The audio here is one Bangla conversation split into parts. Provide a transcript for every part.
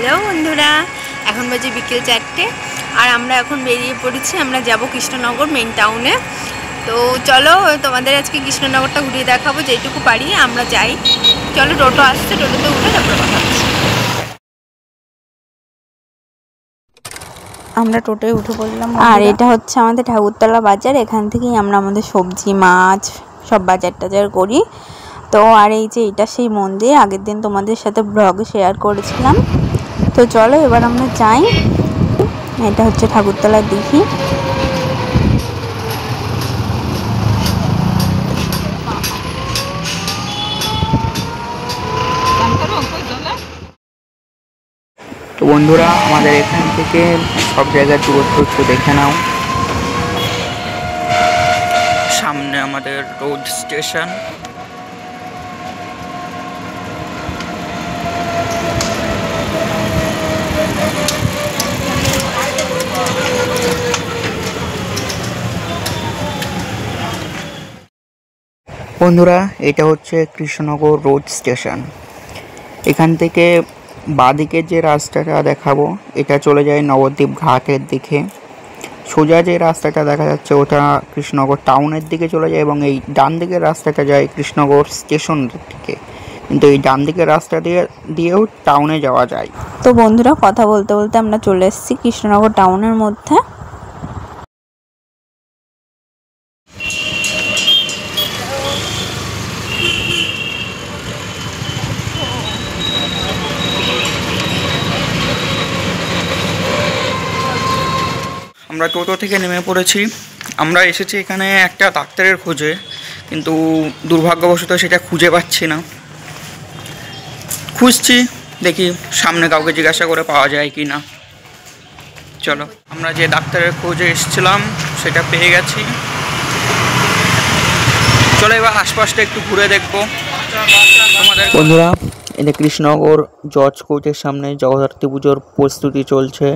হ্যালো বন্ধুরা, এখন বাজে বিকেল 4টে আর আমরা এখন বেরিয়ে পড়েছি। আমরা যাব কৃষ্ণনগর মেইন টাউনে। তো চলো তোমাদের আজকে কৃষ্ণনগরটা ঘুরিয়ে দেখাবো যেটুকু পারি। আমরা যাই, চলো। টোটো আসছে, টোটোতে উঠে তারপর কথা হচ্ছে। আমরা টোটোয় উঠে পড়লাম আর এটা হচ্ছে আমাদের ঠাকুরতলা বাজার। এখান থেকেই আমরা আমাদের সবজি মাছ সব বাজার টাজার করি। তো আর এই যে এটা সেই মন্দির, আগের দিন তোমাদের সাথে ব্লগে শেয়ার করেছিলাম। তো চলো এবার আমরা যাই। এটা হচ্ছে ঠাকুরতলার দিঘি। তো বন্ধুরা, আমাদের এখান থেকে সব জায়গার দূরত্ব একটু দেখে নাও। সামনে আমাদের রোড স্টেশন। বন্ধুরা, এটা হচ্ছে কৃষ্ণনগর রোড স্টেশন। এখান থেকে বাঁদিকে যে রাস্তাটা দেখাবো এটা চলে যায় নবদ্বীপ ঘাটের দিকে। সোজা যে রাস্তাটা দেখা যাচ্ছে ওটা কৃষ্ণনগর টাউনের দিকে চলে যায় এবং এই ডান দিকের রাস্তাটা যায় কৃষ্ণনগর স্টেশনের দিকে। কিন্তু এই ডান দিকের রাস্তা দিয়েও টাউনে যাওয়া যায়। তো বন্ধুরা, কথা বলতে বলতে আমরা চলে এসেছি কৃষ্ণনগর টাউনের মধ্যে। আমরা টোটো থেকে নেমে পড়েছি। আমরা এসেছি এখানে একটা ডাক্তারের খোঁজে, কিন্তু দুর্ভাগ্যবশত সেটা খুঁজে পাচ্ছি না। খুঁজছি, দেখি সামনে কাউকে জিজ্ঞাসা করে পাওয়া যায় কি না। চলো, আমরা যে ডাক্তারের খোঁজে এসেছিলাম সেটা পেয়ে গেছি। চলো এবার আশপাশটা একটু ঘুরে দেখবো তোমাদের। বন্ধুরা, এটা কৃষ্ণনগর জজ কোর্টের সামনে জগদ্ধাত্রী পুজোর প্রস্তুতি চলছে।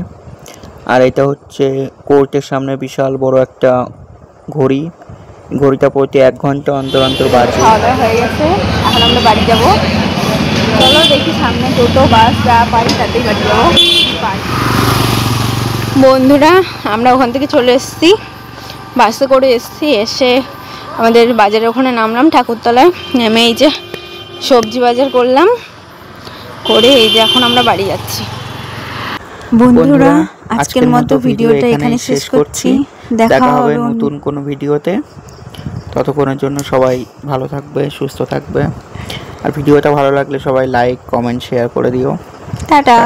আর এটা হচ্ছে কোর্টের সামনে বিশাল বড় একটা ঘড়ি। ঘড়িটা প্রতি 1 ঘন্টা অন্তর অন্তর বাজে। খাওয়া দাওয়া হয়ে গেছে, এখন আমরা বাড়ি যাবো। চলো দেখি সামনে টোটো বাস যা পাই তাতেই বাড়ি যাবো। বন্ধুরা, আমরা ওখান থেকে চলে এসেছি, বাসে করে এসেছি। এসে আমাদের বাজারের ওখানে নামলাম ঠাকুরতলায়। নেমে এই যে সবজি বাজার করলাম, করে এই যে এখন আমরা বাড়ি যাচ্ছি। বন্ধুরা, আজকের মতো ভিডিওটা এখানে শেষ করছি। দেখা হবে নতুন কোনো ভিডিওতে। ততক্ষণের জন্য সবাই ভালো থাকবে, সুস্থ থাকবে। আর ভিডিওটা ভালো লাগলে সবাই লাইক, কমেন্ট, শেয়ার করে দিও। টাটা।